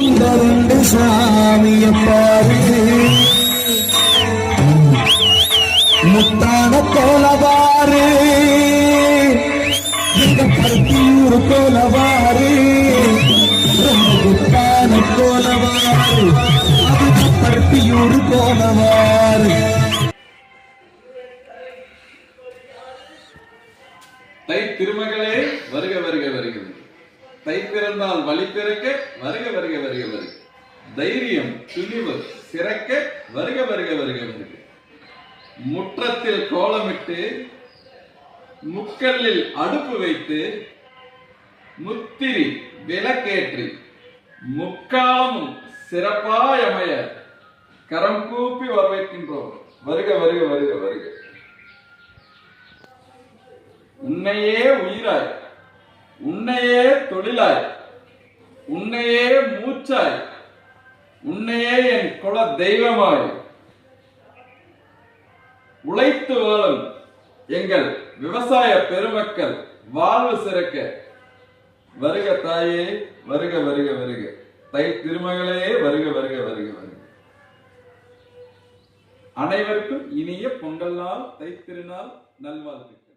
இந்த ரெண்டு சாமிய பாரு முத்தான கோலவாரு இந்த பருத்தியூர் கோலவாரு முத்தான கோலவாரு அது பருத்தியூர் கோலவாரு. தை திருமகளே வருக வருக வருக. தை பிறந்தால் வழி பிறக்க வருக வருக வருக வருக. தைரியம் துணிவு சிறக்க வருக வருக வருக வருக. முற்றத்தில் கோலமிட்டு முக்கல்லில் அடுப்பு வைத்து முத்திரி விளக்கேற்றி முக்காலமும் சிறப்பாய் அமைய கரம் கூப்பி வரவேற்கின்றோம். வருக வருக வருக வருக. உன்னையே உயிராய், உன்னையே தொழிலாய், உன்னையே மூச்சாய், உன்னையே என் குல தெய்வமாய் உழைத்து வாழும் எங்கள் விவசாய பெருமக்கள் வாழ்வு சிறக்க வருக தாயே வருக வருக வருக. தை திருமகளே வருக வருக வருக வருக. அனைவருக்கும் இனிய பொங்கல் நாள், தை திருநாள் நல்வாழ்த்துக்கள்.